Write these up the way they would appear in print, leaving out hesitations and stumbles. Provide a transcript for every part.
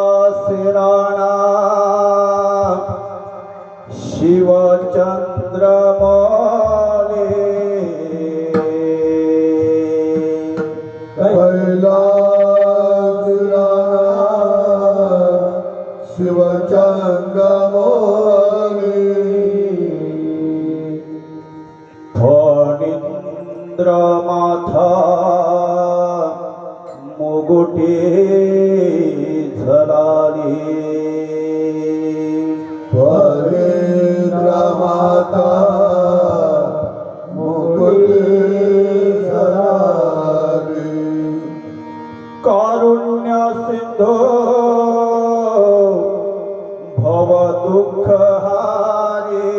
कैलासराणा शिवचंद्रमौली कैलासराणा शिवचंद्रमौली फणींद्रमाथा मुगुटी झलाली फणींद्रमाथा मुगुटी झलाली कारुण्य सिंधू भव दुःख हारी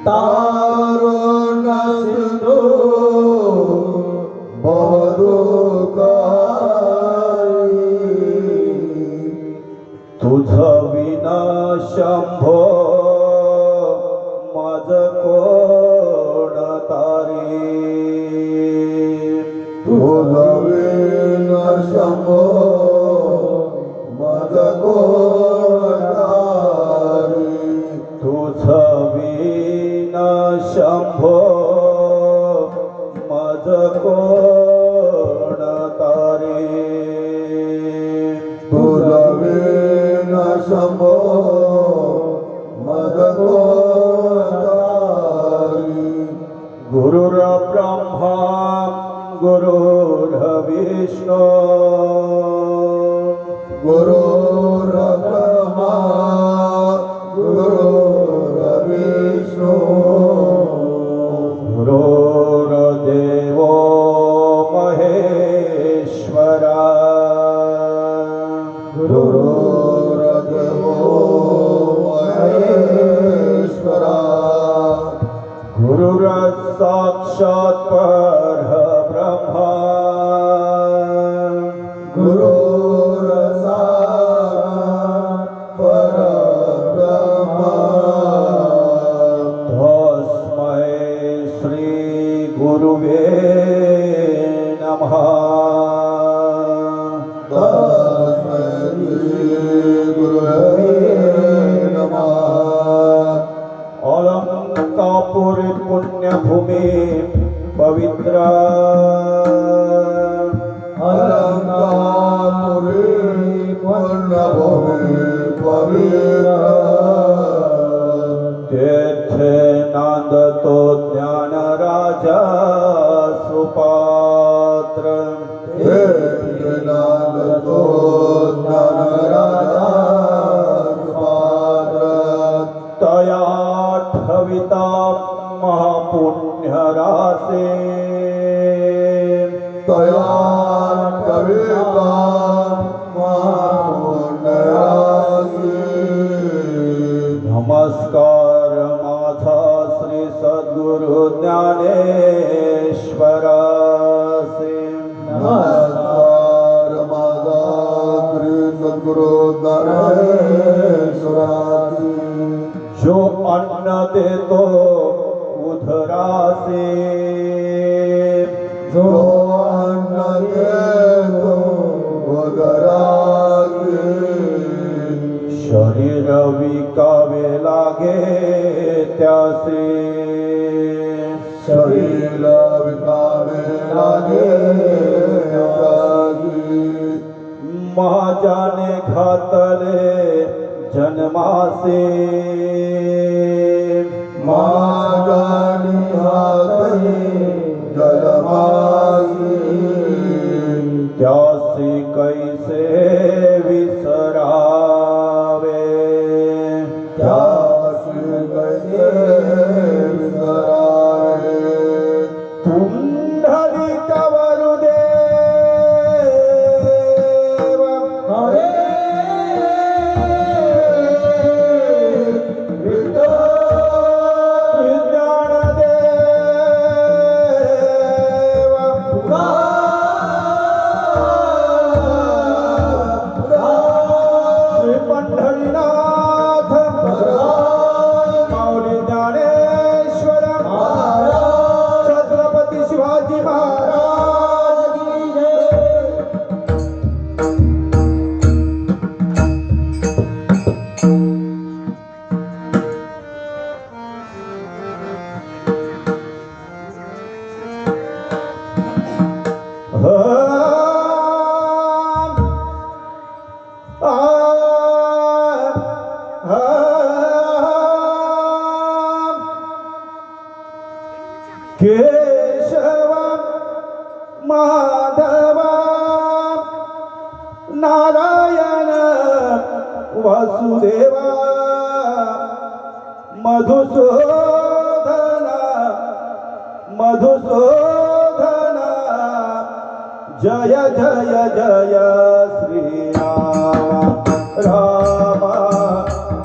तारुण्य सिंधू तुझ विना शंभो मज कोण तारी तुझ विना शंभो मज कोण तारी तुझ विना शंभो मज कोण तारी तुझ विना शंभो मज कोण तारी गुरुर ब्रह्मा गुरुर्विष्णू गुरुर्ब्रह्मा गुरुर्विष्णू गुरुर्देवो महेश्वरा गुरुर्देवो महेश्वरा गुरुर्साक्षात् परब्रह्मा गुरुर्साक्षात् परब्रह्मा तस्मै श्री गुरुवे नमः तस्मै श्री गुरवे नमः अलंकापुरी पुण्यभूमी पवित्र हृदयात कविता नमस्कार माझा श्री सद्गुरु ज्ञानेश्वरासे नमस्कार माझा श्री सद्गुरु ज्ञानेश्वरासी जो अन्न देतो उधरासे जो अन्न देतो उदरासी शरीर विकावे लागे त्यासे शरीर विकावे लागे त्यासी महाजाने घातले जन्मासे मागानी हातले जलमासी त्यासी कैसे विसरावे त्यासी कैसे विसरावे पुंडलिक वरुदेव श्री पंढरीनाथ माऊली ज्ञानेश्वर छत्रपती शिवाजी महाराज की जय. केशव माधव नारायण वासुदेवा मधुसूदन मधुसूदन जय जय जय श्रीराम राम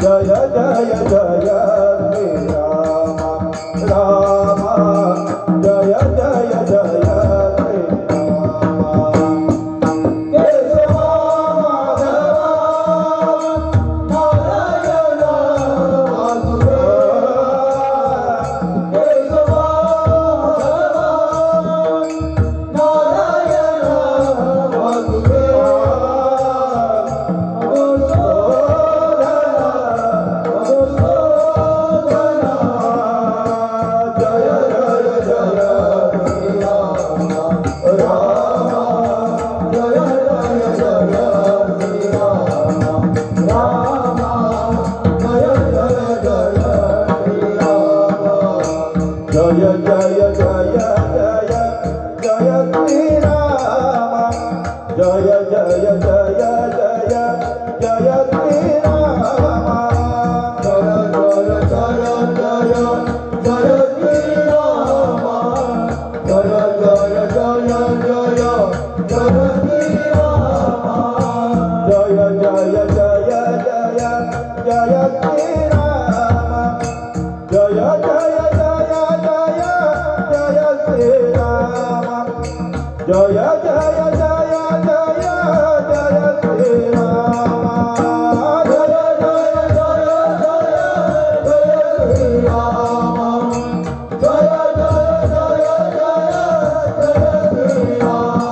जय जय जय श्रीराम राम जय जय जय श्रीराम केशव माधव नारायण वासुदेव केशव माधव नारायण जय जय जय जय जय श्रीराम जय जय जय जय जय श्रीराम जय जय जय जय जय श्रीराम जय जय जय जय जय श्रीराम जय जय जय जय जय श्रीराम जय जय जय जय जय श्रीराम जय जय जय जय जय श्रीराम जय जय जय जय जय श्रीराम जय जय जय जय जय श्रीराम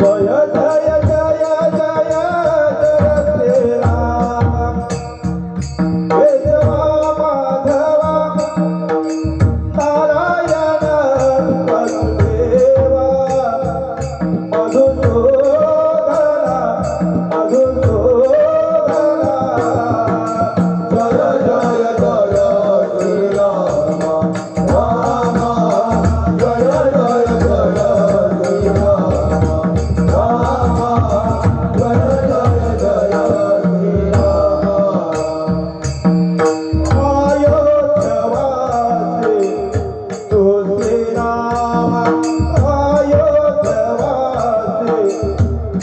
जय जय जय जय जय श्रीराम केशव माधव नारायण वासुदेव मधुसूदन मधुसूदन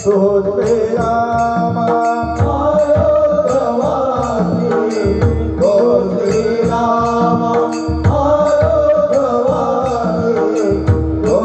तो श्रीराम अयोध्यवासी तो श्रीराम अयोध्यवासी तो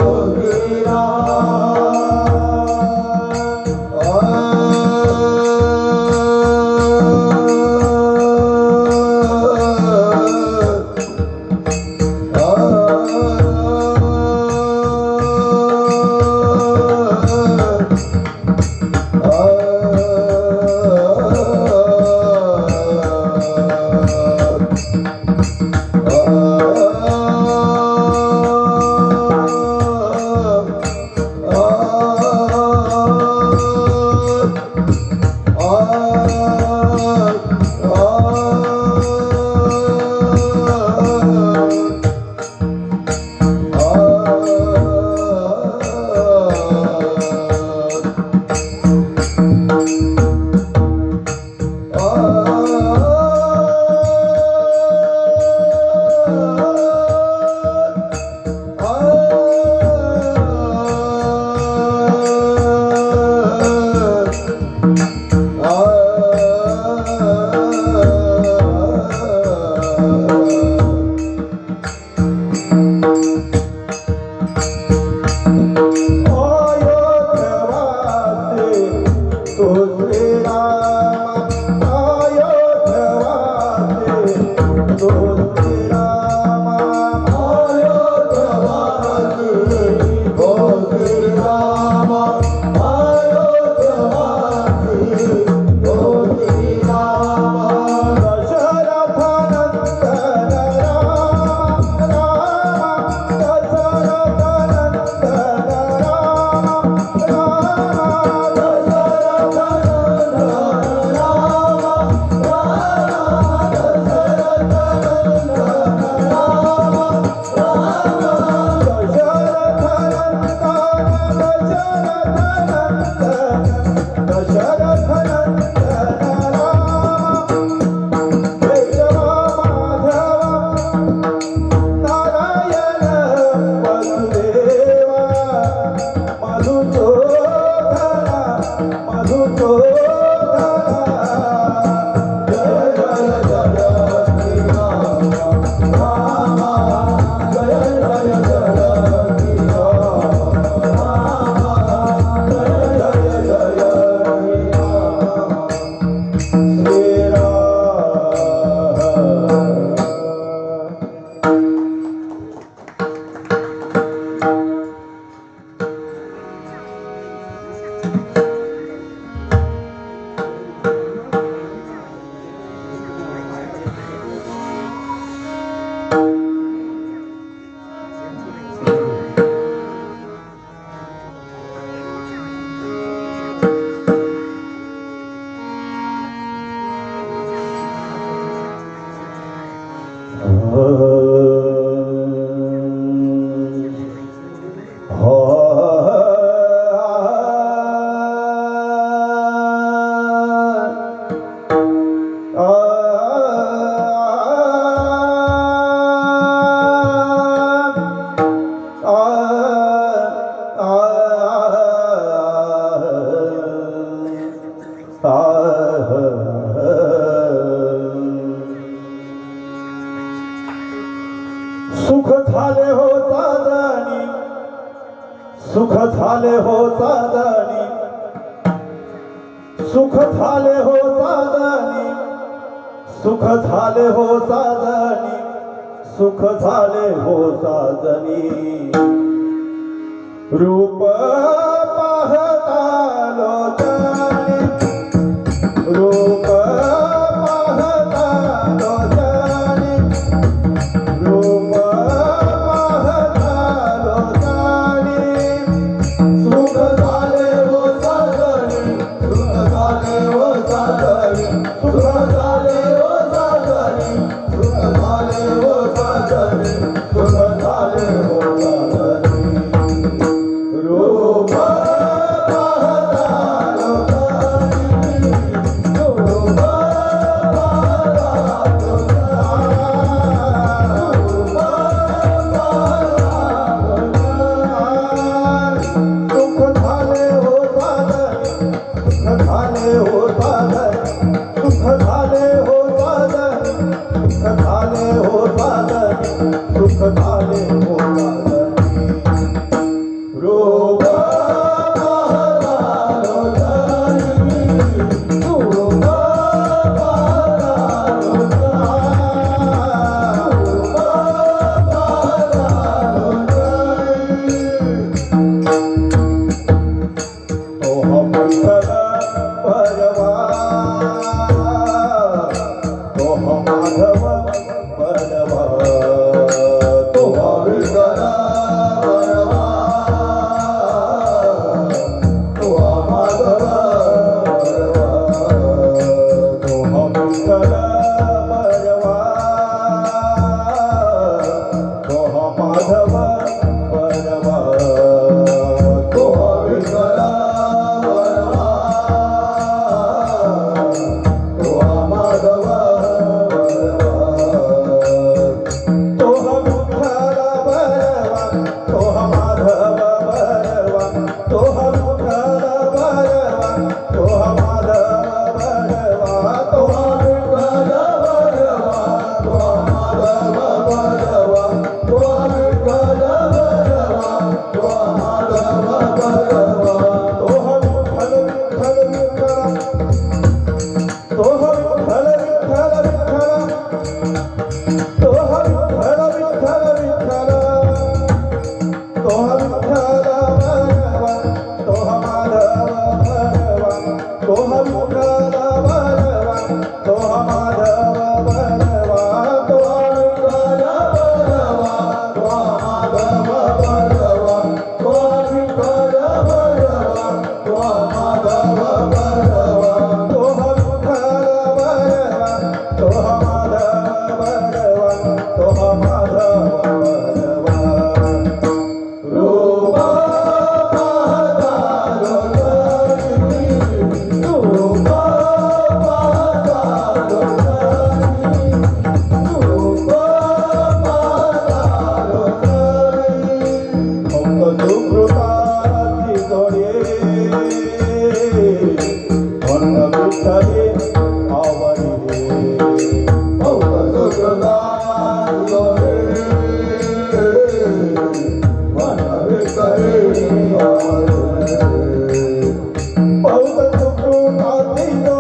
सुख झाले हो साजणी, सुख झाले हो साजणी, सुख झाले हो साजणी, सुख झाले हो साजणी, सुख झाले हो साजणी, रूप पाहता लोचनी, रूप पाहता लोचनी, रूप पाहता लोचनी, सुख झाले हो साजणी, सुख झाले हो साजणी, सुख झाले हो साजणी, सुख झाले हो साजणी, सुख झाले हो साजणी, रूप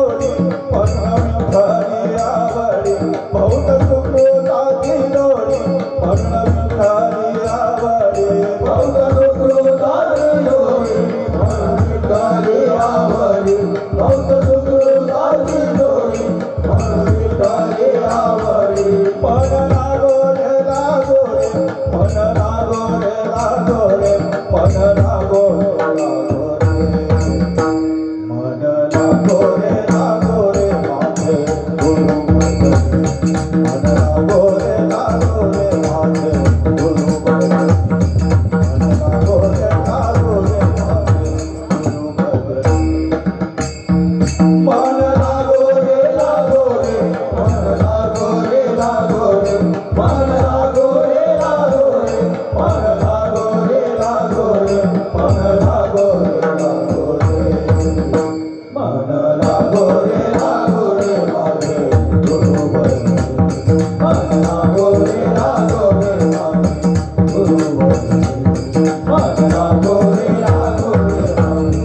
म्हणून विठ्ठले आवडी बहुत सुकृताची जोडी म्हणून विठ्ठले आवडी बहुत सुकृताची जोडी म्हणून विठ्ठले आवडी पण लागोरे लागोरे पण लागोरे लागोरे पण लागोरे लागोरे मन लागोरे लागोरे माझे गुरु मन लागोरे लागोरे माझे गुरु मन लागोरे लागोरे माझे गुरु मन लागोरे लागोरे मन लागोरे लागोरे मन लागोरे लागोरे मन लागोरे लागोरे मन लागोरे लागोरे मन लागोरे लागोरे माझे गुरु मन लागोरे लागोरे माझे गुरु मन लागोरे लागोरे माझे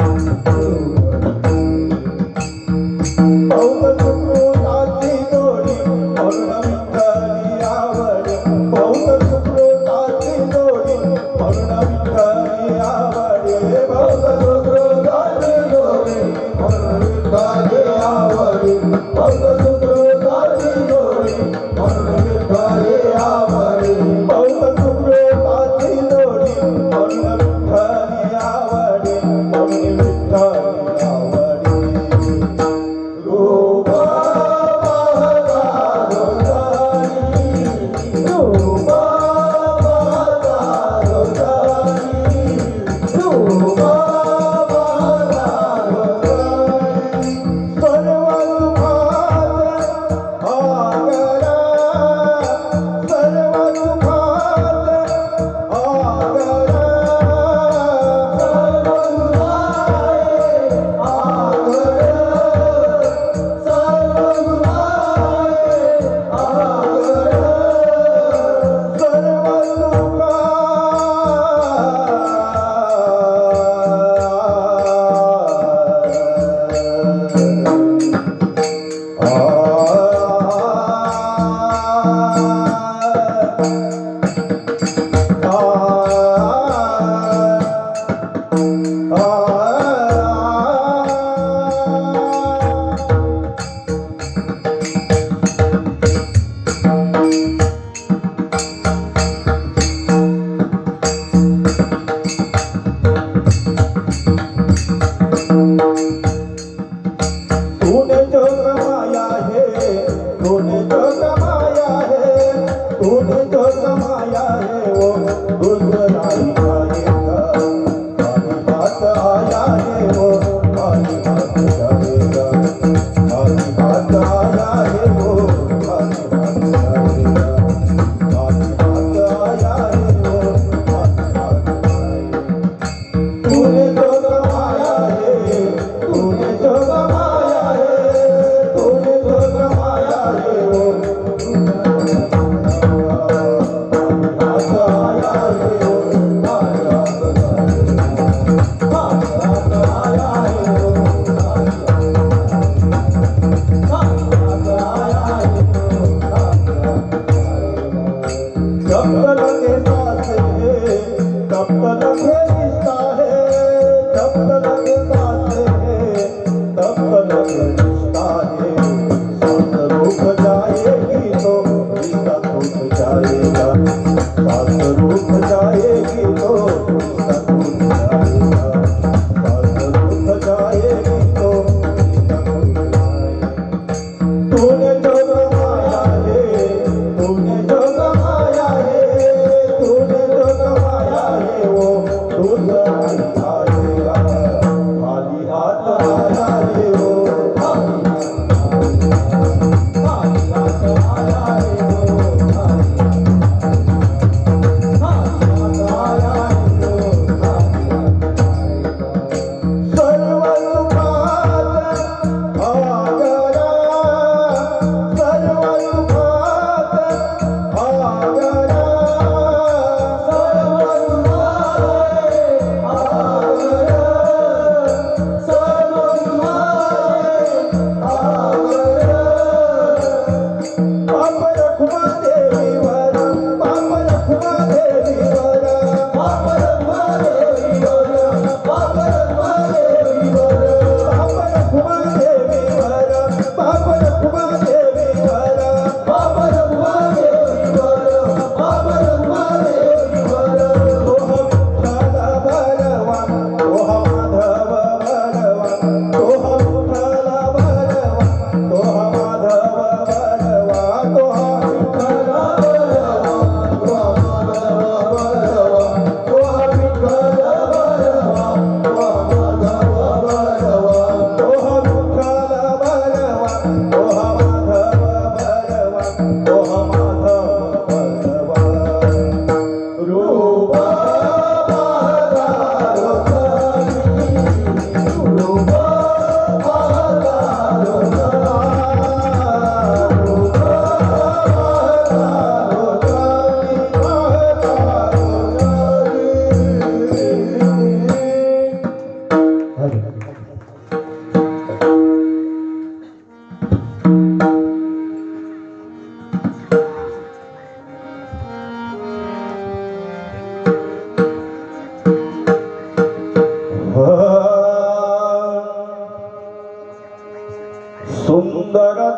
बहुत सुकृताची जोडी म्हणून विठ्ठली आवडी बहुत सुकृताची जोडी म्हणून विठ्ठली आवडी बहुत सुकृताची जोडी म्हणून विठ्ठली आवडी बहुत सुकृताची जोडी म्हणून विठ्ठली आवडी बहुत सुकृताची जोडी म्हणून विठ्ठली आवडी म्हणून विठ्ठली आवडी रूप पाहता रोजानी रूप पाहता रोजानी रूप पाहता रोजानी सर्व सुखात आगरा सर्व सुखात आगरा सर्व तूने जो कमाया है तूने जो कमाया है तूने जो कमाया है वो दूसरा ही खाएगा खाली बात आया है वो खाली बात जाएगा खाली बात आया है वो खाली बात जाएगा खाली बात आया है वो खाली बात जाएगा तूने जो कमाया है तूने जो कमाया है तूने जो कमाया है वो आया है वो आया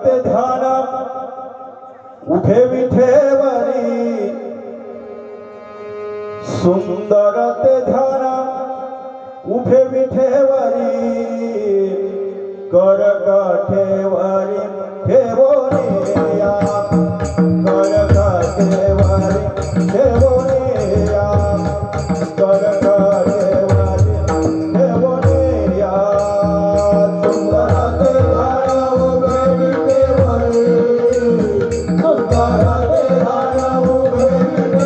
ते ध्यान उभे विठेवरी सुंदर ते ध्यान उभे विठेवरी कर काठेवरी ठेवोनी या कर काठेवरी ठेवोनी या कर काठेवरी ठेवोनी या सुंदर ते ध्यान उभे विठेवरी सुंदर ते ध्यान उभे विठेवरी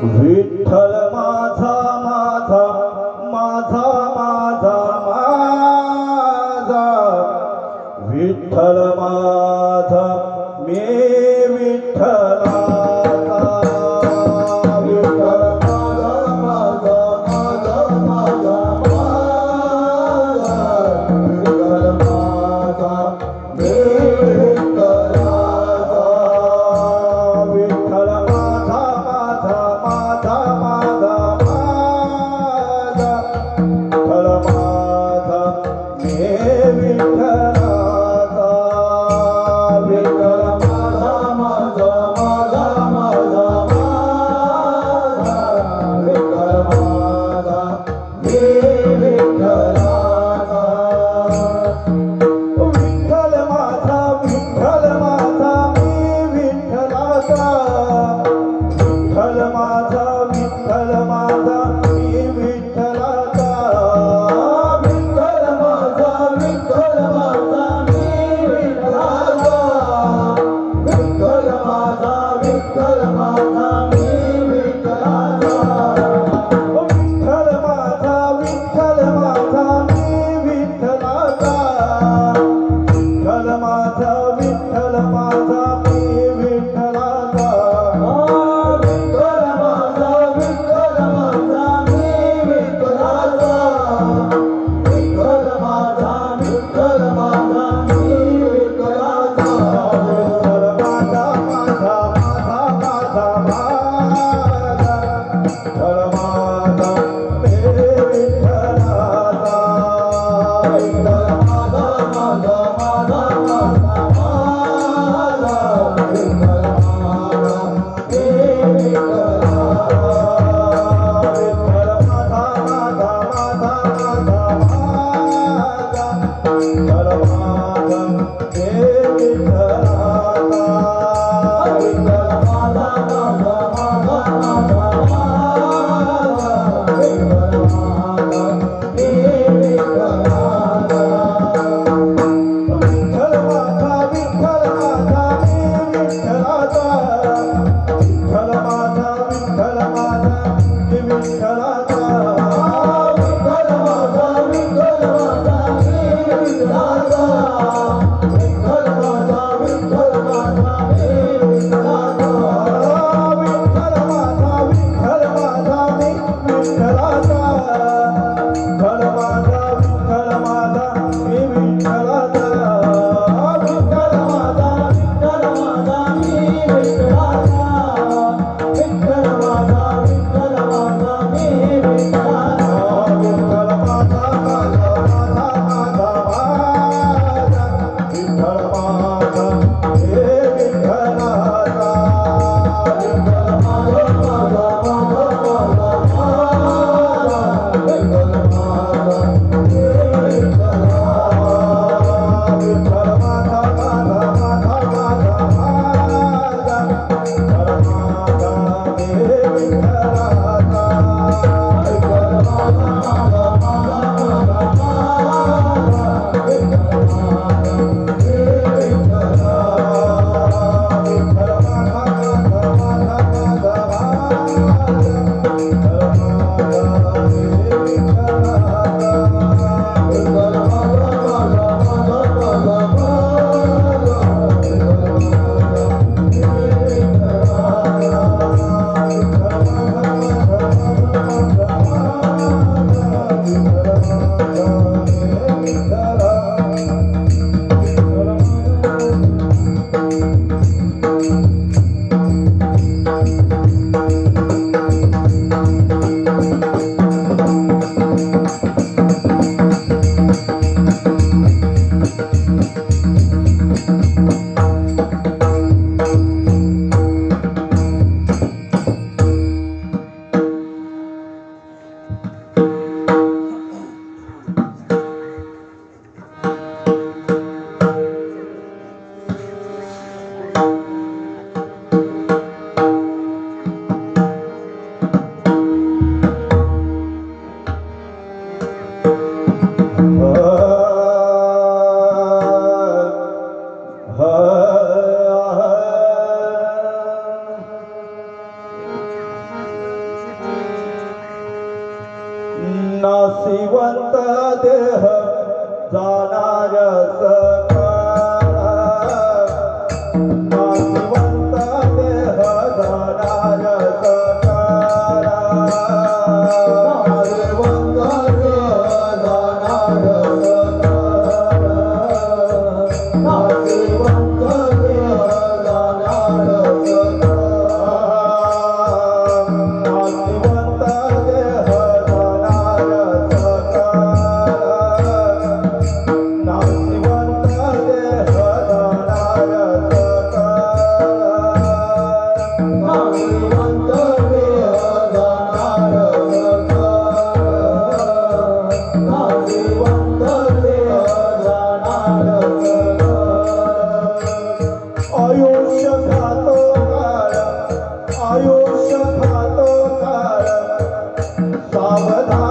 विठ्ठल माझा माझा माझा माझा माझा विठ्ठल माझा मी विठ्ठलाचा विठ्ठल माझा माझा माझा माझा माझा विठ्ठल माझा मी विठ्ठलाचा विठ्ठल माझा माझा माझा माझा माझा विठ्ठल माझा मी विठ्ठलाचा विठ्ठल माझा माझा माझा माझा माझा विठ्ठल माझा मी विठ्ठलाचा विठ्ठल माझा मी विठ्ठलाचा विठ्ठल माझा मी विठ्ठलाचा विठ्ठल माझा मी विठ्ठलाचा विठ्ठल माझा मी विठ्ठलाचा विठ्ठल माझा मी विठ्ठलाचा विठ्ठल माझा मी विठ्ठलाचा विठ्ठल माझा नाशिवंत देह जाणार सकाळ नाशिवंत देह जाणार सकाळ नाशिवंत देह जाणार सकाळ नाशिवंत देह जाणार सकाळ नाशिवंत देह आयुष्य खातो काळ आयुष्य खातो काळ सावधान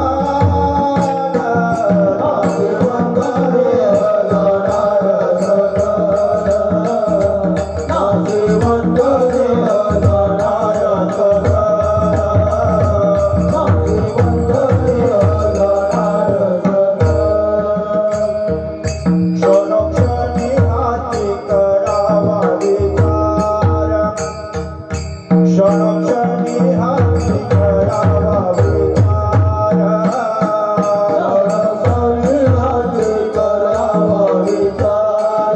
नाशिवंत देह जाणार सकाळ नाशिवंत देह जाणार सकाळ नाशिवंत देह जाणार सकाळ क्षणोक्षणी हाती करावा विचार क्षणोक्षणी हाती करावा विचार क्षणोक्षणी हाती करावा विचार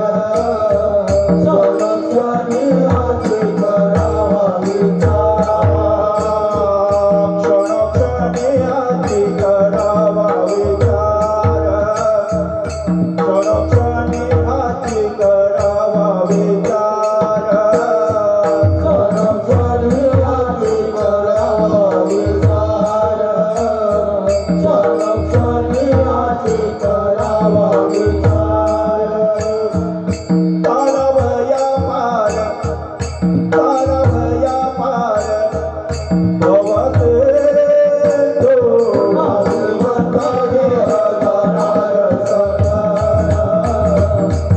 क्षणोक्षणी हाती करावा विचार क्षणोक्षणी हाती करावा विचार क्षणोक्षणी हाती करावा विचार क्षणोक्षणी हाती करावा विचार क्षणोक्षणी हाती करावा विचार तारवया पार तारवया पार भवते तो नाशिवंत देह जाणार सकाळ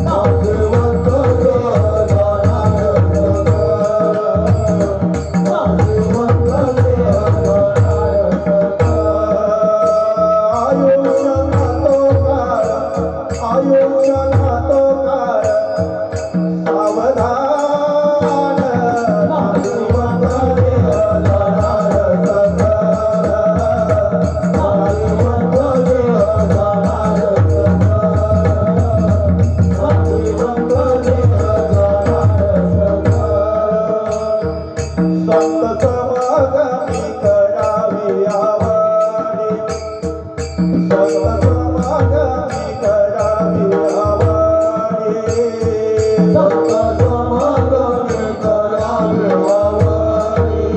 नाशिवंत देह जाणार सकाळ नाशिवंत देह जाणार सकाळ आयुष्य खातो काळ आयुष्य खातो काळ सावधान नाशिवंत देह जाणार सकाळ नाशिवंत देह जाणार सकाळ नाशिवंत देह जाणार सकाळ संत समागमी करावी आवडी संत समागमी करावी आवडी संत समागमी करावी आवडी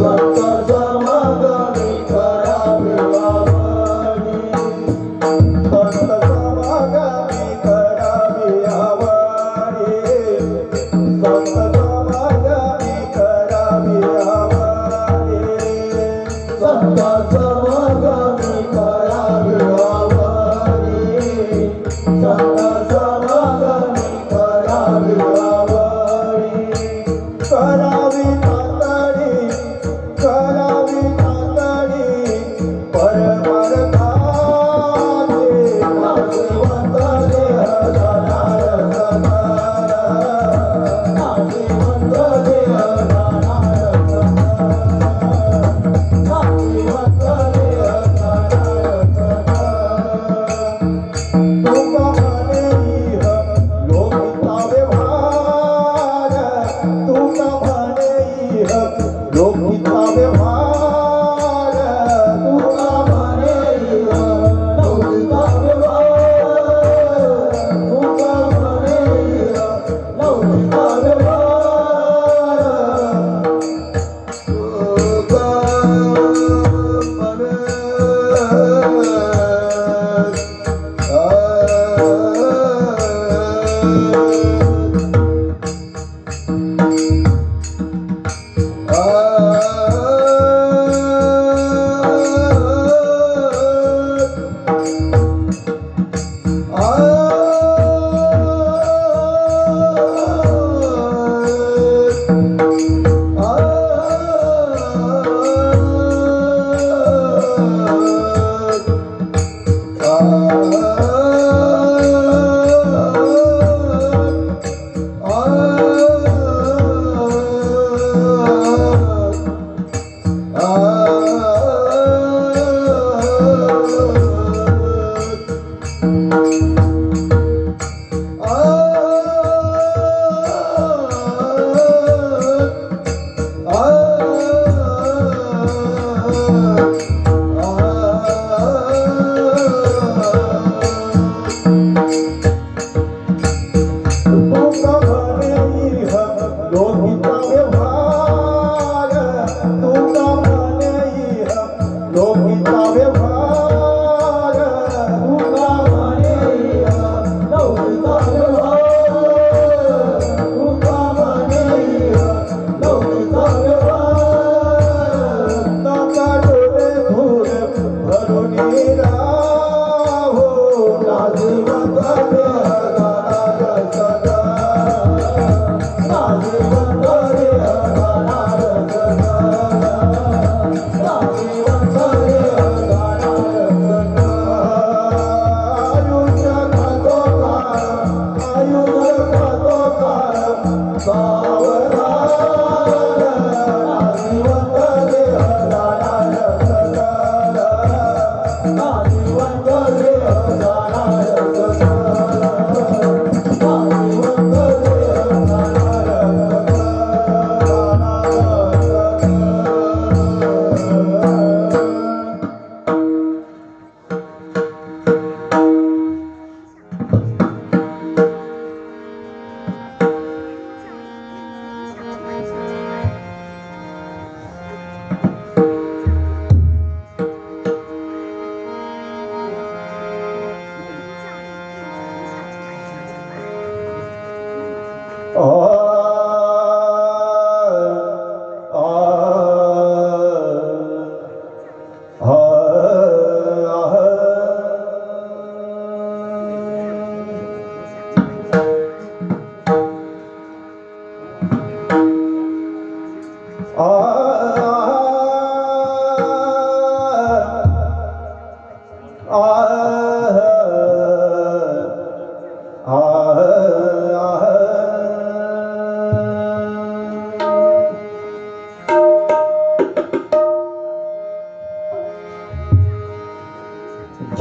संत समागमी करावी आवडी संत समागमी करावी आवडी संत समागमी करावी आवडी संता समागमी करावी आवडी संता समागमी करावी आवडी करावी तातडी परमार्थाचे नाशिवंत देह जाणार सदा नाशिवंत देह जाणार सदा नाशिवंत देह जाणार सदा तुका म्हणे इह लोकिता व्यवहार तुका म्हणे इह लोकिता व्यवहार तुका म्हणे लौकिका व्यवहार तुका म्हणे लौकिका व्यवहार तुका म्हणे तुका म्हणे इह लोकिता व्यवहार तुका म्हणे इह लोकिता व्यवहार तुका म्हणे लौकिका व्यवहार तुका म्हणे लौकिका व्यवहार नका डोळे धूर भरून राहो नाशिवंत देह जाणार सदा नाशिवंत देह जाणार सदा नाशिवंत देह जाणार सदा आयुष्य खातो काळ सावधान नाशिवंत देह जाणार सदा नाशिवंत देह जाणार सदा नाशिवंत देह जाणार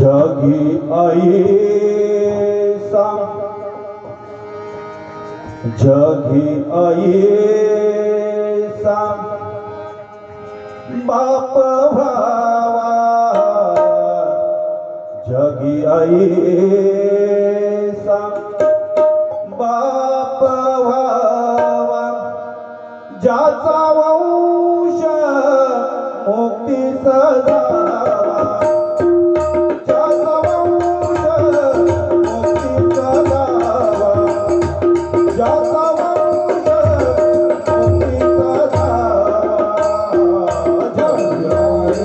जगी आई जगी आई बाप भावा जगी आई बाप भावा ज्याचा वंश मुक्ती सजावा ज्याचा वंश मुक्तीचा जावा ज्याचा वंश मुक्तीचा जावा जगी आई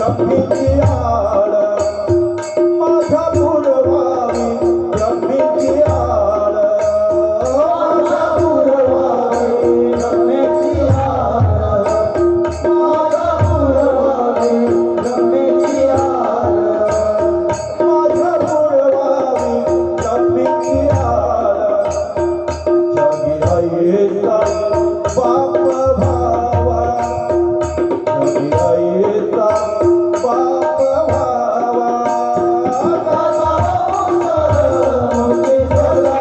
ब्रह्मीची आळ माझ्या पुरवावी ब्रह्मीची आळ माझ्या पुरवावी ब्रह्मेची आळ माझ्या पुरवावी ब्रह्मेची आळ माझ्या पुरवावी ब्रह्मीची आळ जगी रायेचा बाप भावा जगी रायेचा बाप भावा दादा मोठी चला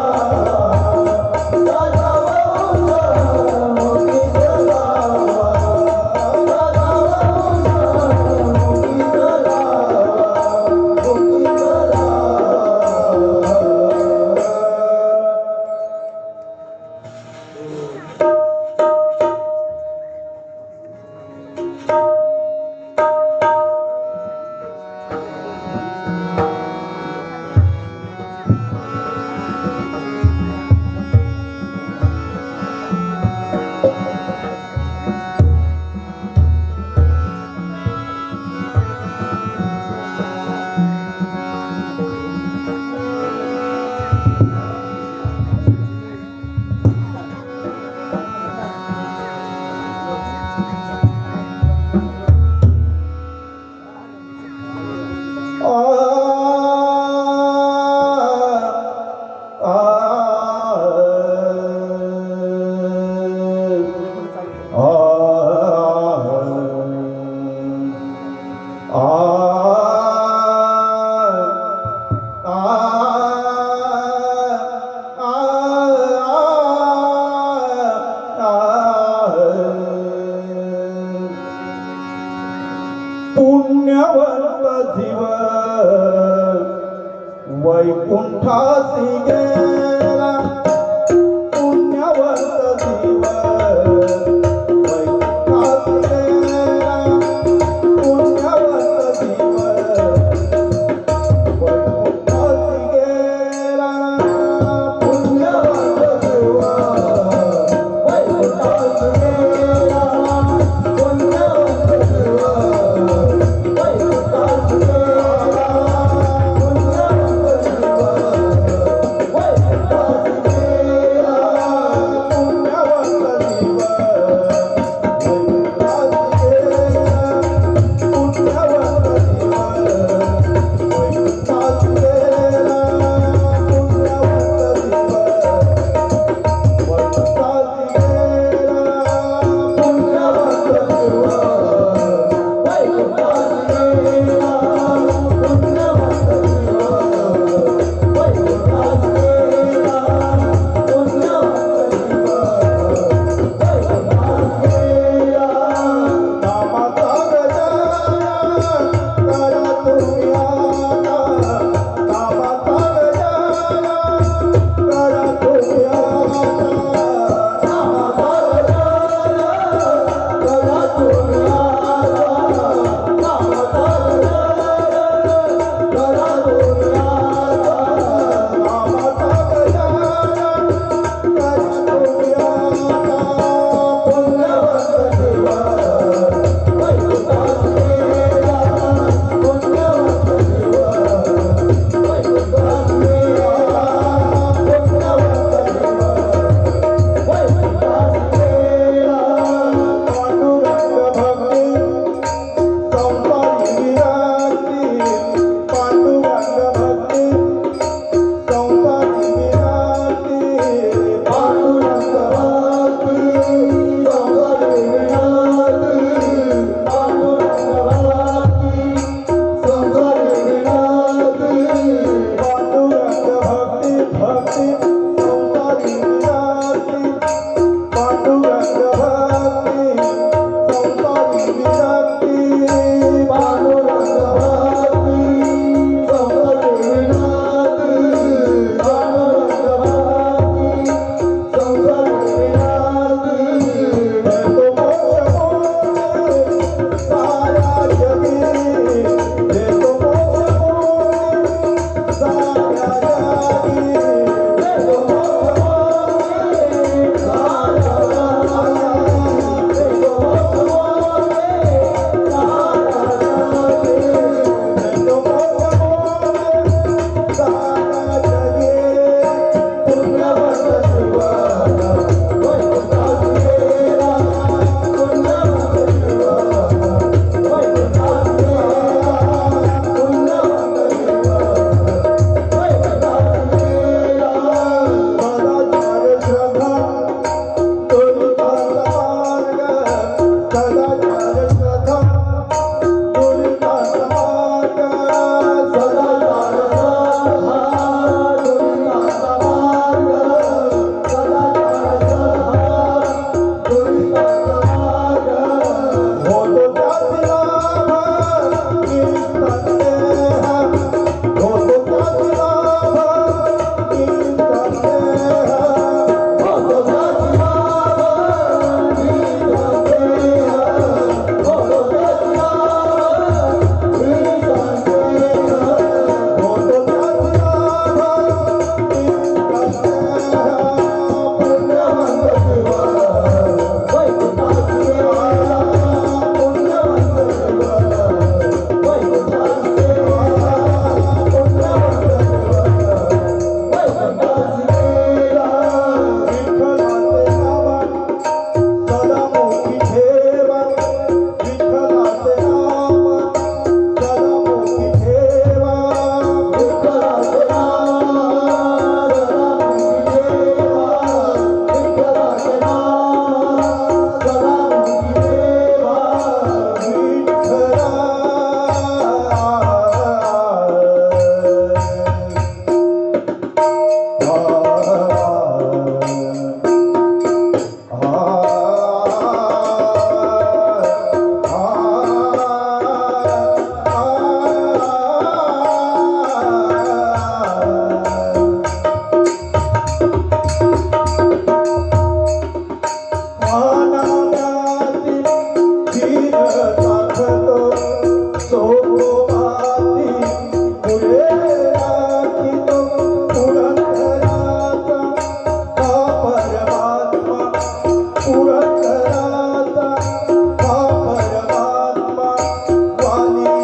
दादा मोठी चला दादा मोठी चला मोठी चला पुण्यवंत जीव वैकुंठासी गेला पुण्यवंत जीव वैकुंठासी गेला पुण्यवंत जीव वैकुंठासी गेला पुण्यवंत जीव वैकुंठासी गेला पुण्यवंत जीव वैकुंठासी गेला पुण्यवंत जीव माती पुढे राखितो पुरंदराचा हा परमात्मा पुरंदराचा हा परमात्मा वाली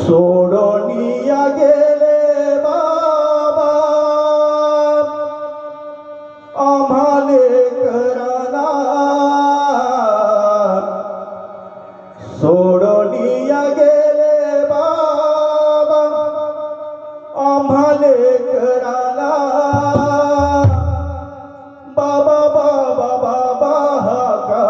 सोडोनिया गेले बाबा आम्हाले कराना सोडोनिया गेले बाबा आम्हाले कराना बाबा बाबा बाबा हा का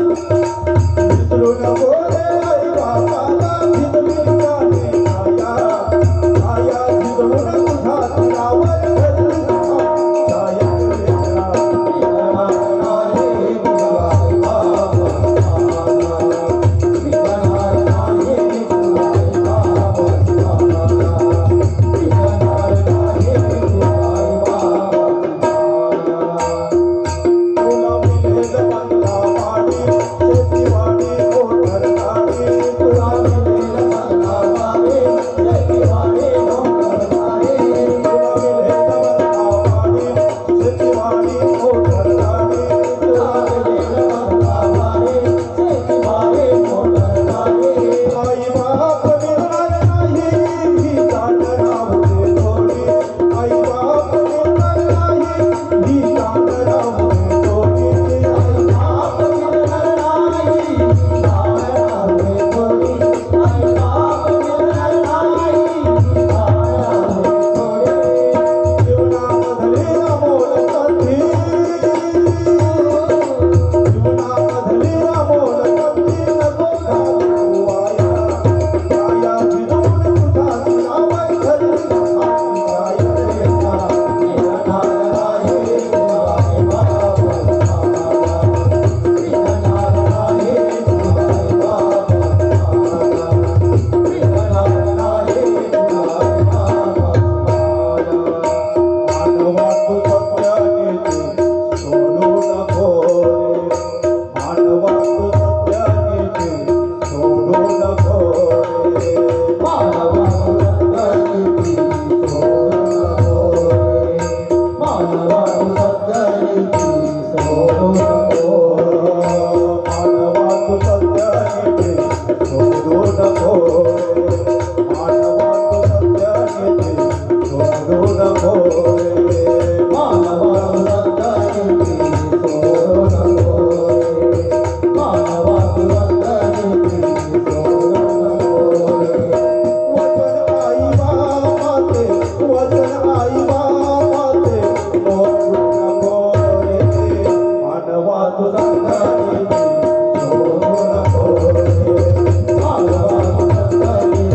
विसरू नको रे आई बापाला जिजवीच्याने माया माया जिजवून तुझ्या तुझ्यावर घडली छाया लेकरा तुला मिळेल बंगला वाडी शेतीवाडी मोटरगाडी तुला मिळेल बंगला वाडी शेतीवाडी मोटरगाडी तुला मिळेल बंगला वाडी शेतीवाडी मोटरगाडी तुला मिळेल बंगला वाडी शेतीवाडी मोटरगाडी आई बाप मिळणार नाही ही दाट राहू दे थोडी आई बाप मिळणार नाही ही दाट राहू दे थोडी आई बाप मिळणार नाही ही दाट राहू दे थोडी आई बाप मिळणार नाही ही दाट राहू दे थोडी जीवनामधली अमोल संधी जीवनामधली अमोल संधी नको घालू वाया माया जिजवून तुझ्या तुझ्यावर घडली छाया लेकरा मिळणार नाही तुला आई बाप मिळणार नाही तुला आई बाप मिळणार नाही तुला आई बाप मानवा तू सत्यानेची सोडू नको रे मानवा तू सत्यानेची सोडू नको रे मानवा तू सत्यानेची सोडू नको रे मानवा तू सत्यानेची सोडू नको मानवा तू सत्यानेची सोडू नको रे मानवा तू सत्यानेची सोडू नको रे मानवा तू सत्यानेची सोडू नको रे मानवा तू सत्यानेची सोडू नको रे वचन आई बापाचे वचन आई बापाचे मोडू नको रे मानवा तू सत्यानेची सोडू नको रे मानवा तू सत्यानेची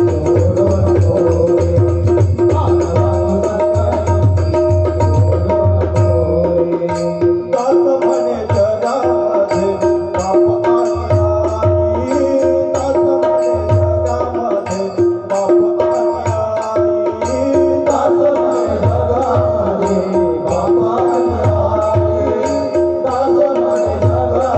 सोडू नको रे मानवा तू सत्यानेची सोडू नको रे दास म्हणे जगामध्ये बाप आणि आई दास म्हणे जगामध्ये बाप आणि आई दास म्हणे जगामध्ये बाप आणि आई दास म्हणे जगामध्ये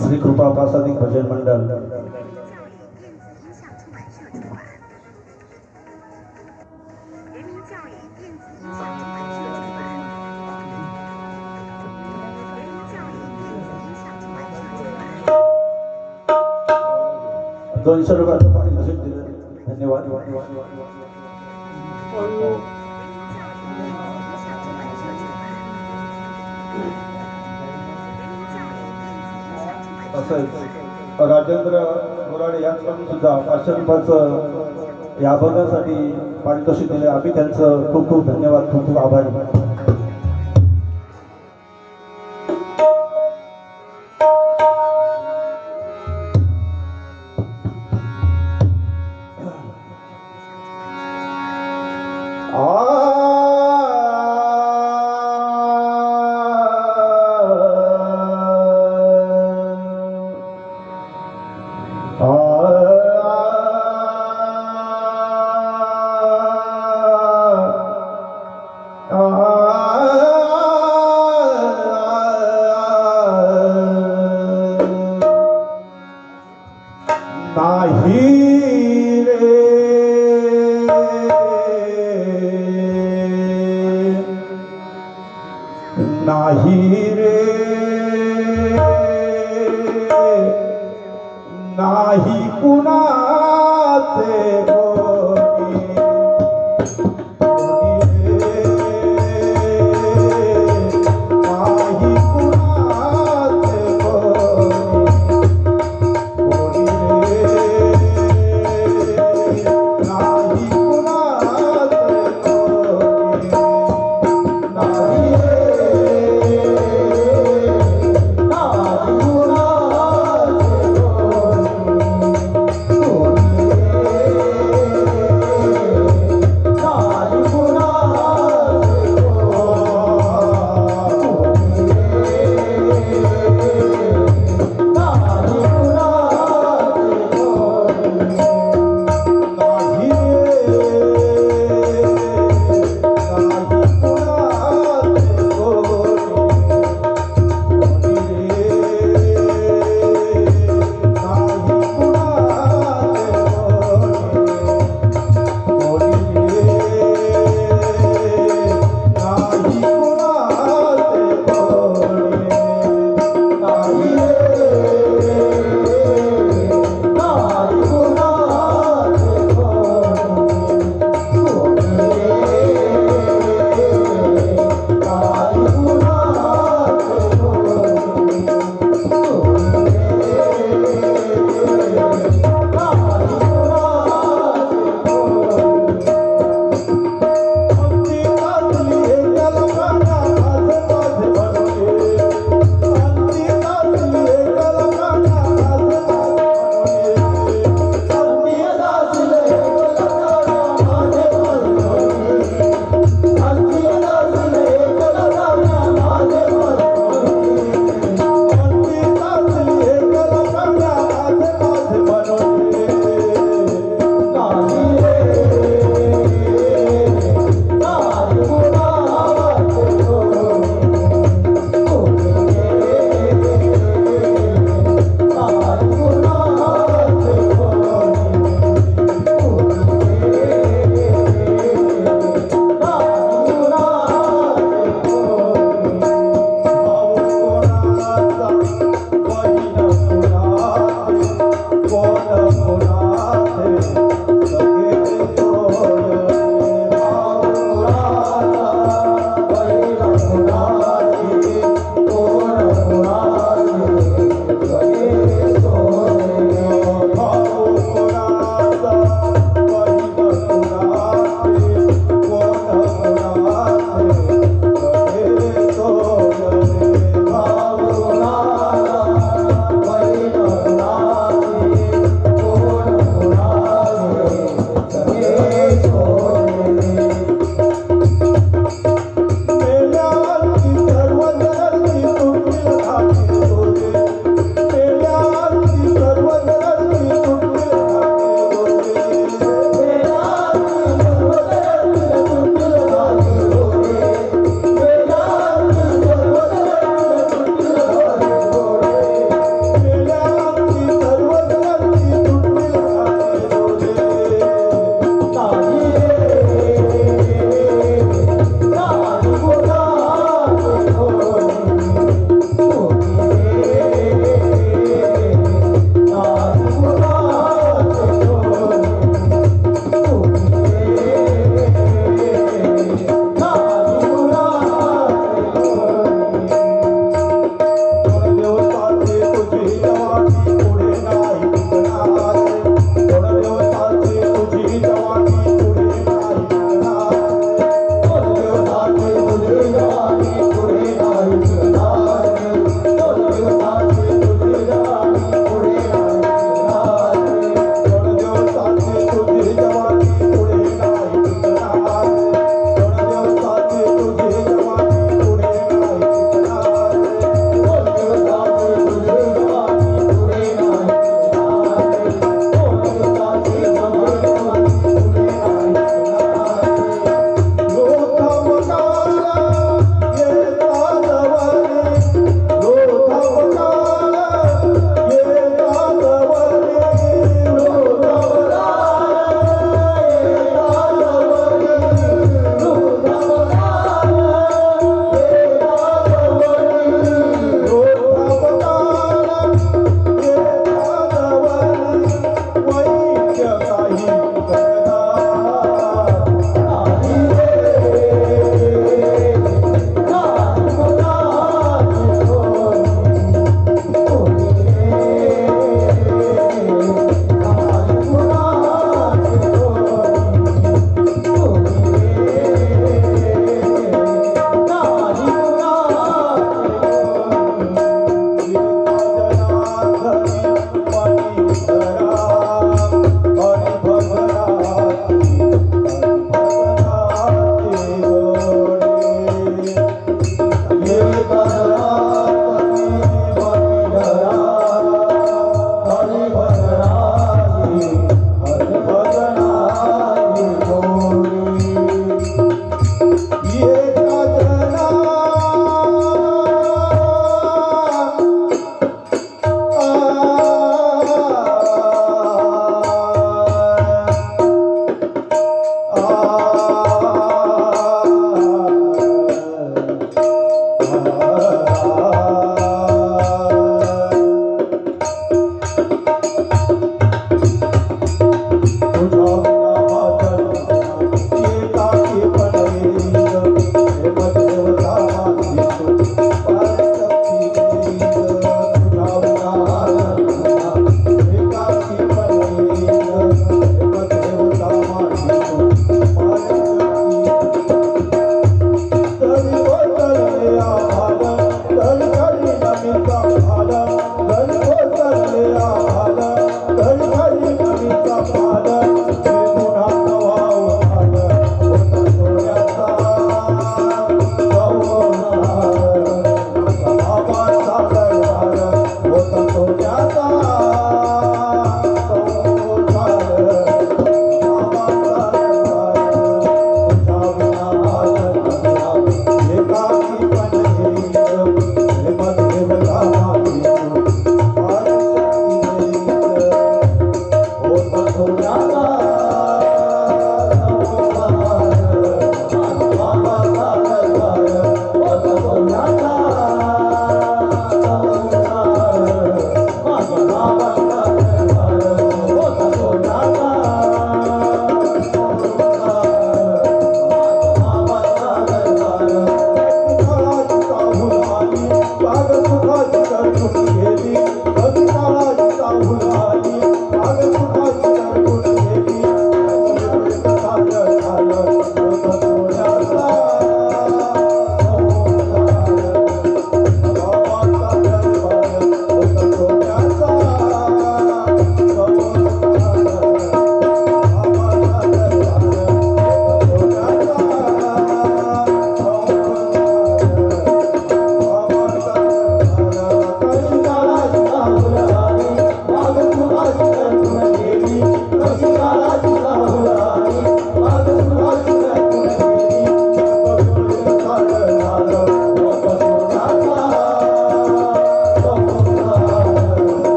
श्री कृपा प्रासादिक भजन मंडळ ₹200 पारितोषिक दिलं. धन्यवाद. तसेच राजेंद्र बोराडे यांच्याकडून सुद्धा ₹500 या अभंगासाठी पारितोषिक दिले. आम्ही त्यांचं खूप खूप धन्यवाद, खूप खूप आभारी. नाही रे नाही रे नाही कुणाचे कोणी नाही कुणाचे कोणी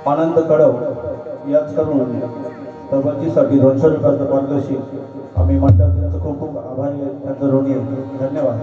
आनंद कडव याच करून प्रबंधीसाठी 200 रुपयाचं पारितोषिक आम्ही मंडळ त्यांचं खूप खूप आभारी आहे, त्यांचं ऋणी आहे. धन्यवाद.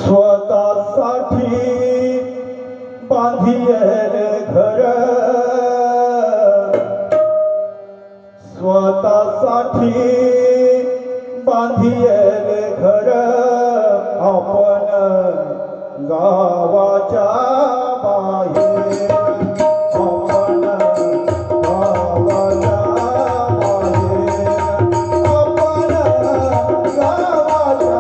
स्वतःसाठी बांधिले घर, स्वतःसाठी बांधिले घर, आपण गावाच्या बाहेर, आपण गावाच्या बाहेर, आपण गावाच्या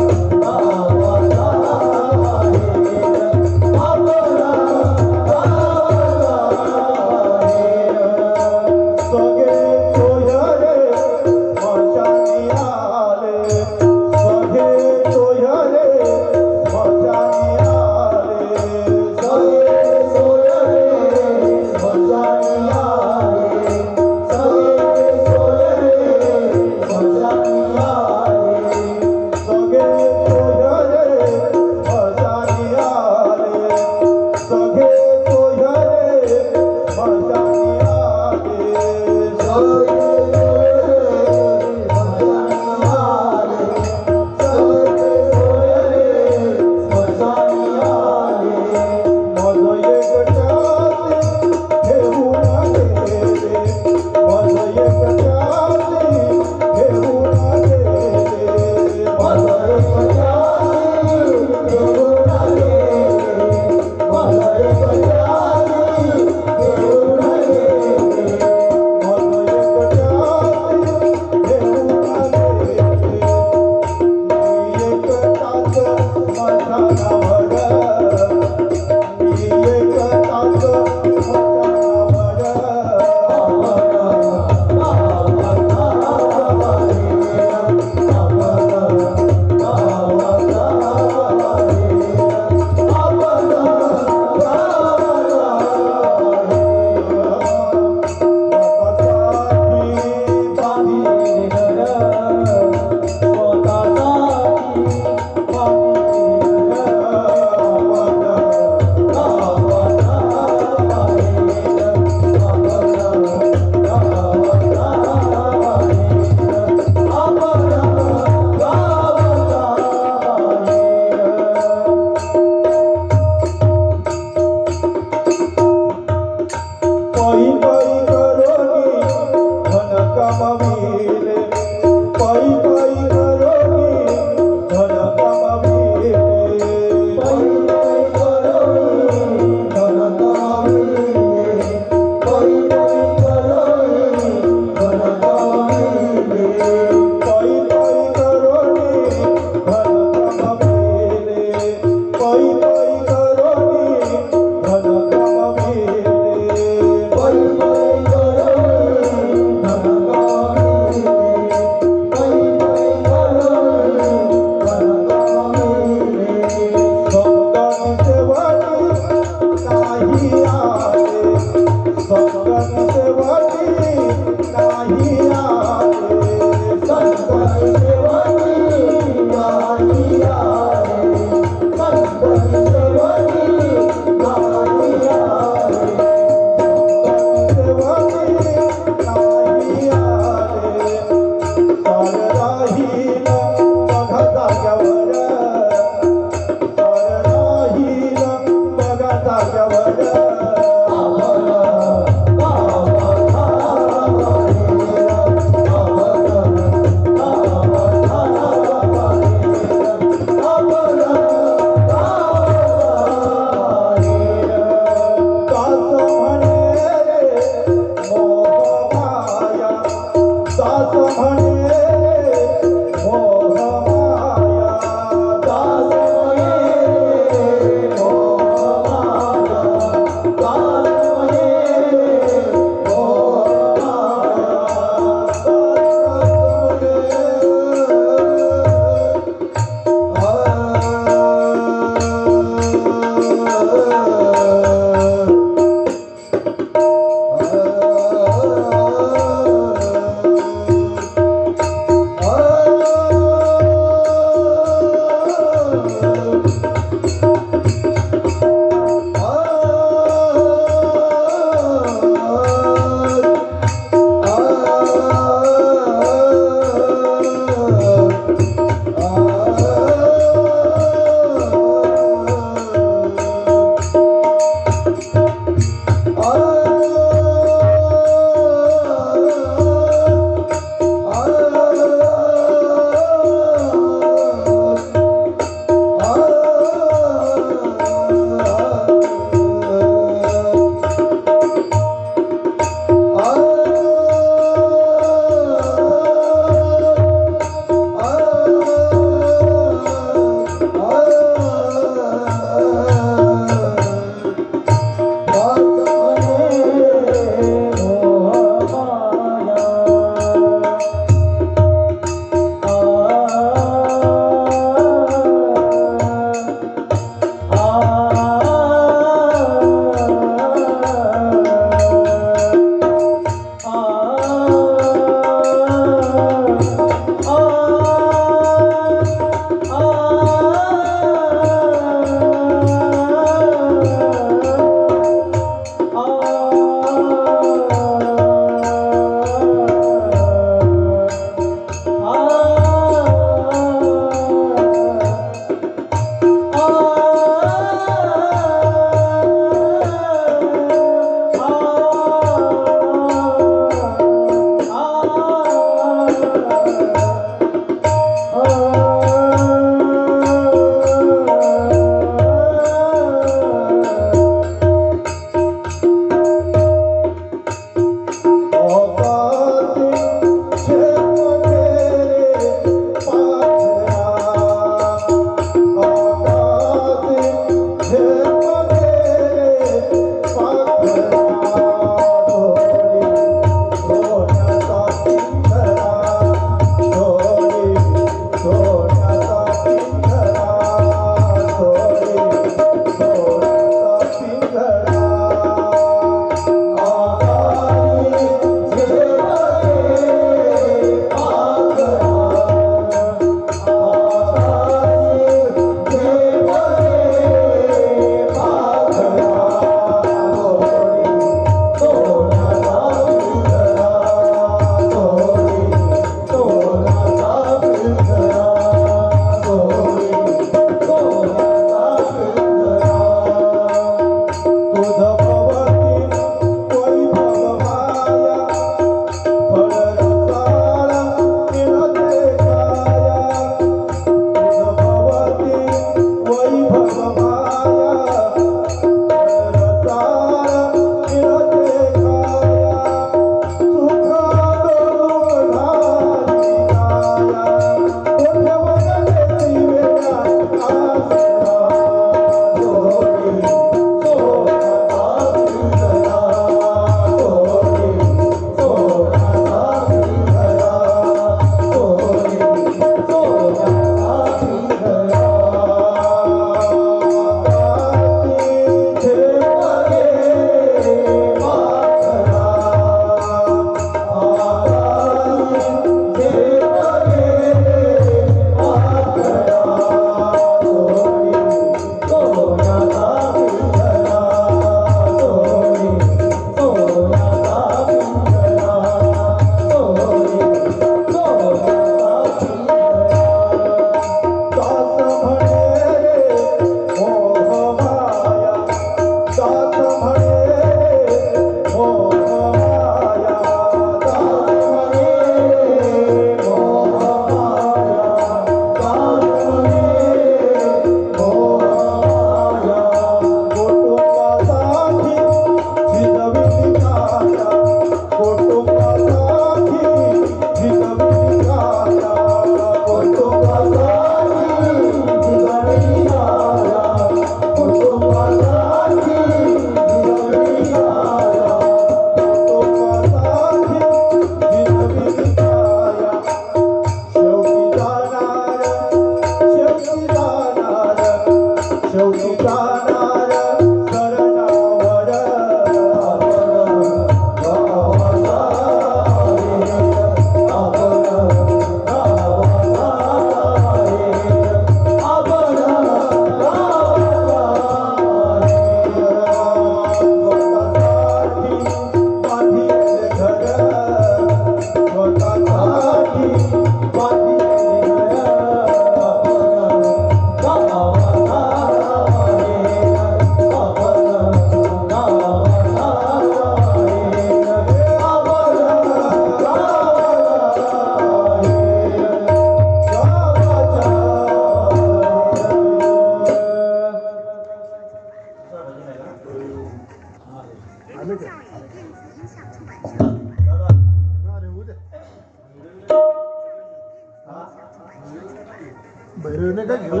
घेऊ नका घेऊ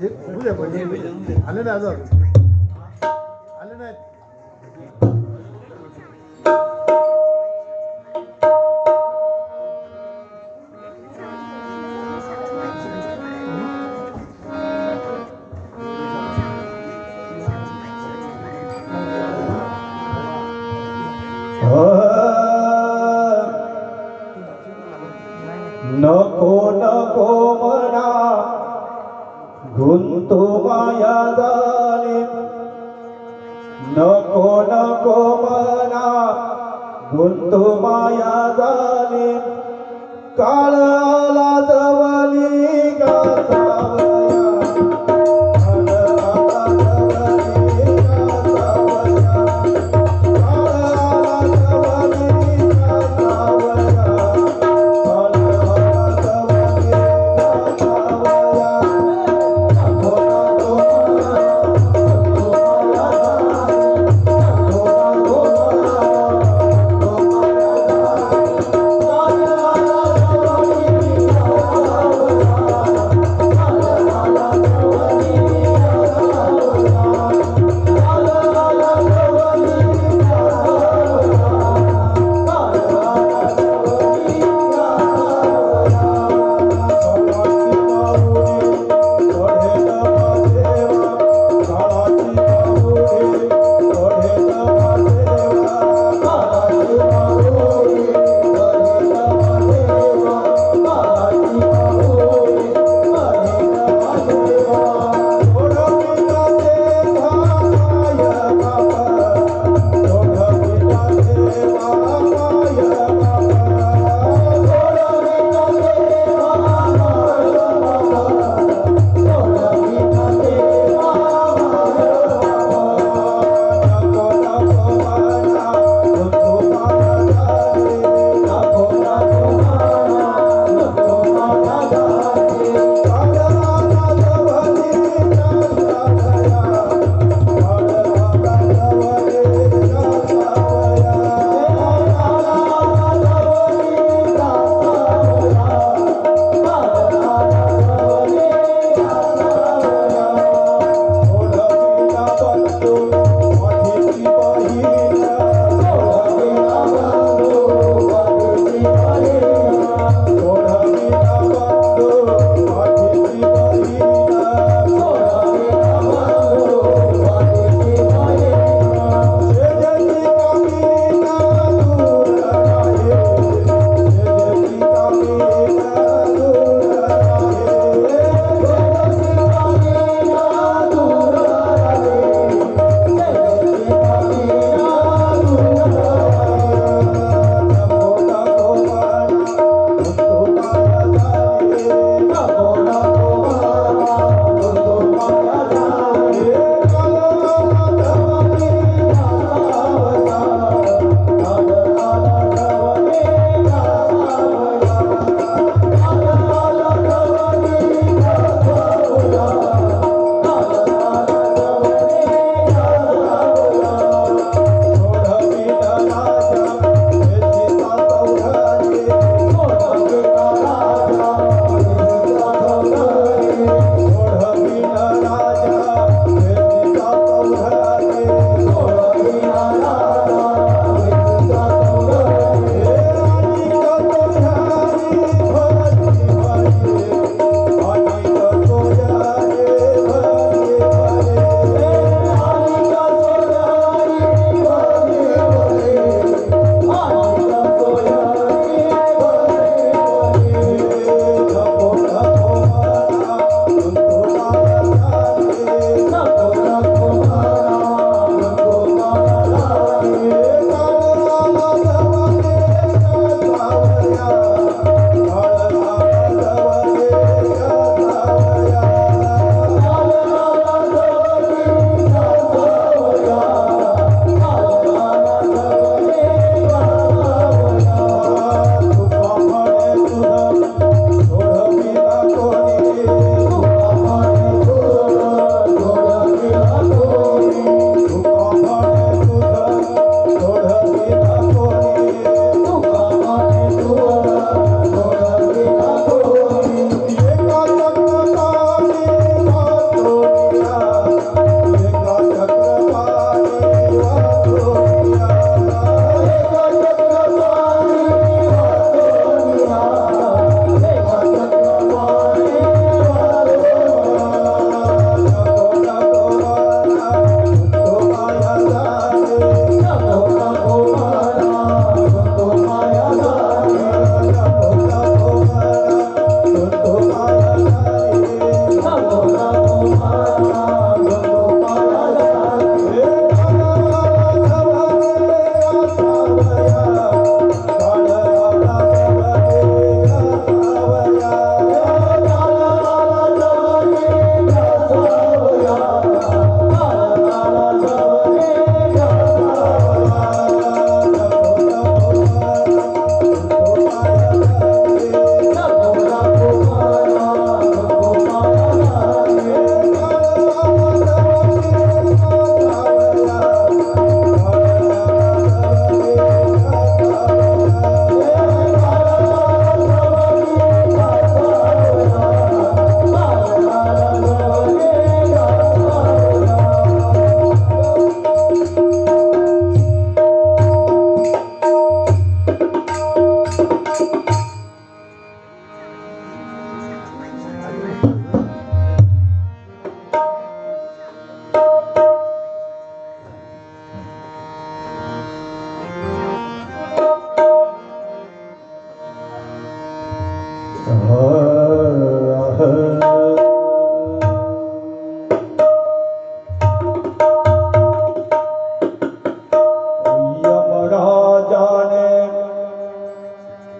एक उद्या पण आले ना अजून आले नाही नको नको म्हणा गुंतू माया झाले नको नको म्हणा गुंतू माया झाले काळ आला जवली गातावया काळ आला जवली गातावया काळ आला जवली गातावया नको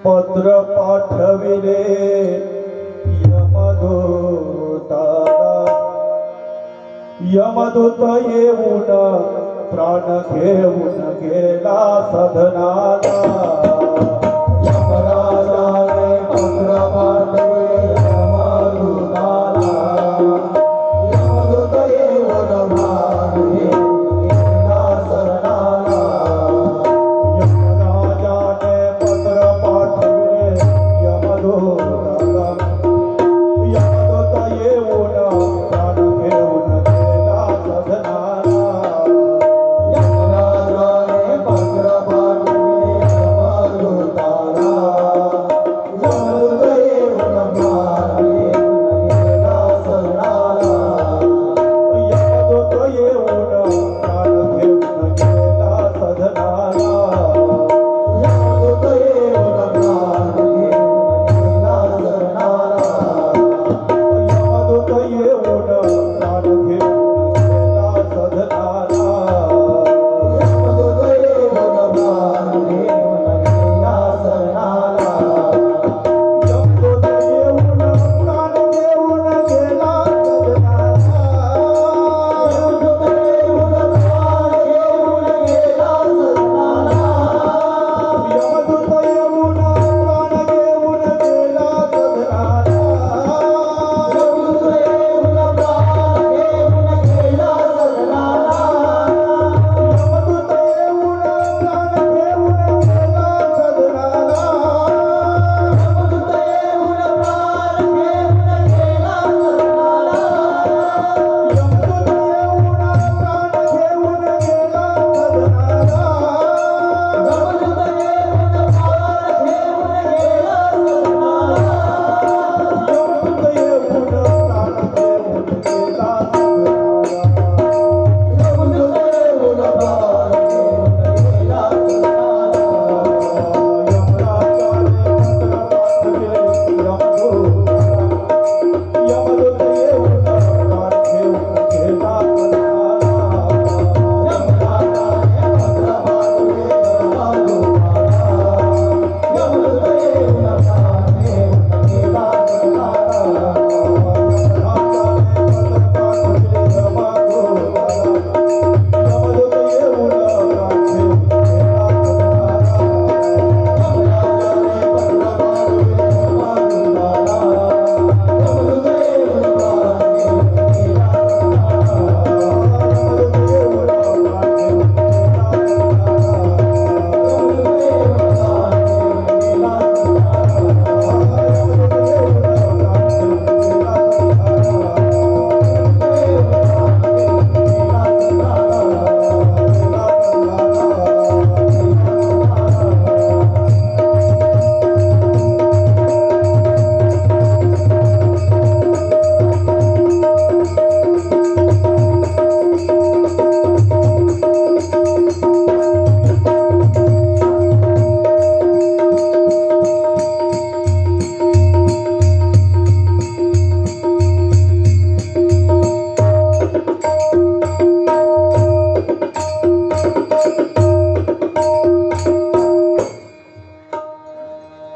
पत्र पाठविले यमदूत येऊन प्राण घेऊन गेला सदनाला यमराजाने पत्र पाठविले यमदूताला यमदूत येऊन प्राण घेऊन गेला सदनाला यमराजाने पत्र पाठविले यमदूताला यमदूत येऊन प्राण घेऊन गेला सदनाला यमराजाने पत्र पाठविले यमदूताला यमदूत येऊन प्राण घेऊन गेला सदनाला यमदूत येऊन प्राण घेऊन गेला सदनाला यमदूत येऊन प्राण घेऊन गेला सदनाला यमदूत येऊन प्राण घेऊन गेला सदनाला यमदूत येऊन प्राण घेऊन गेला सदनाला यमदूत येऊन प्राण घेऊन गेला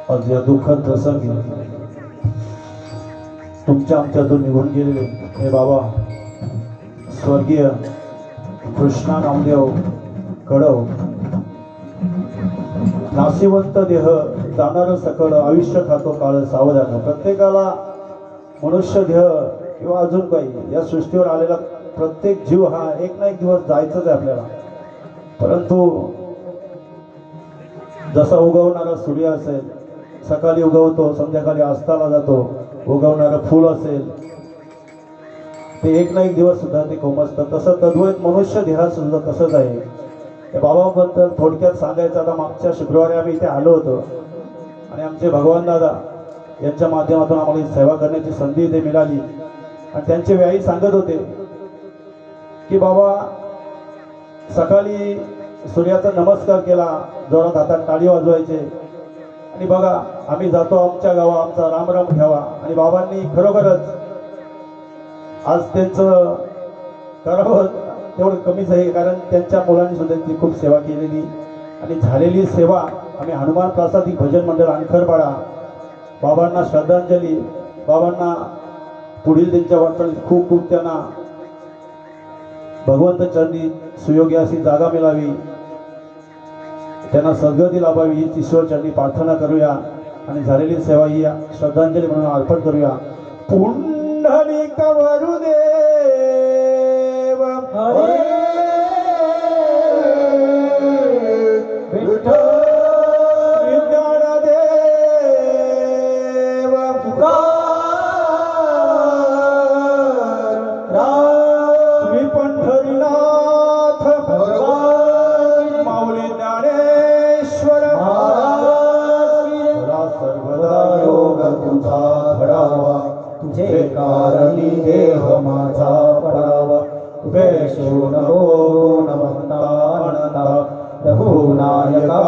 आज या दुःखद प्रसंगी तुमच्या आमच्यातून निघून गेलेले हे बाबा स्वर्गीय कृष्णा नामदेव कडव नाशिवंत देह जाणार सकळ आयुष्य खातो काळ सावधान. प्रत्येकाला मनुष्य देह किंवा अजून काही या सृष्टीवर आलेला प्रत्येक जीव हा एक ना एक दिवस जायचंच आहे आपल्याला. परंतु जसा उगवणारा सूर्य असेल, सकाळी उगवतो संध्याकाळी अस्ताला जातो, उगवणारं फूल असेल ते एक ना एक दिवस सुद्धा ते कोमसतं. तसं तद्वैत मनुष्य देहात सुद्धा तसंच आहे. त्या बाबाबद्दल थोडक्यात सांगायचं, आता मागच्या शुक्रवारी आम्ही इथे आलो होतो आणि आमचे भगवान दादा यांच्या माध्यमातून आम्हाला ही सेवा करण्याची संधी इथे मिळाली आणि त्यांचे व्याई सांगत होते की बाबा सकाळी सूर्याचा नमस्कार केला, जोरात हातात टाळी वाजवायचे आणि बघा आम्ही जातो आमच्या गावा, आमचा रामराम घ्यावा. आणि बाबांनी खरोखरच आज त्यांचं करावं तेवढं कमीच आहे, कारण त्यांच्या मुलांनी सुद्धा त्यांची खूप सेवा केलेली आणि झालेली सेवा आम्ही हनुमान प्रासादिक भजन मंडळ आणखरपाडा बाबांना श्रद्धांजली, बाबांना पुढील त्यांच्या वाटचालीत खूप खूप त्यांना भगवंत चरणी सुयोगी अशी जागा मिळावी, त्यांना सद्गती लाभावी हीच ईश्वर चरणी प्रार्थना करूया आणि झालेली सेवा ही श्रद्धांजली म्हणून अर्पण करूया. पुंडलिक वरुदेव हरे विठ्ठल ज्ञानदेव तुकाराम पंढरीनाथ माऊली ज्ञानेश्वर महाराज सर्वदा योग तुझा घडावा, तुझे कारणी देह माझा पडावा. वेशो नको न म्हणता म्हणता रघुनायका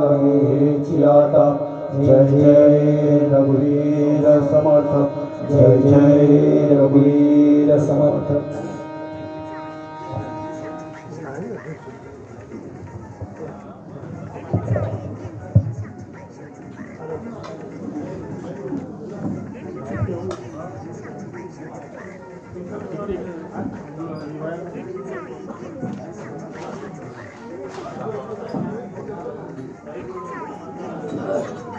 मागेची आता. जय जय रघुवीर समर्थ, जय जय रघुवीर समर्थ. Thank you.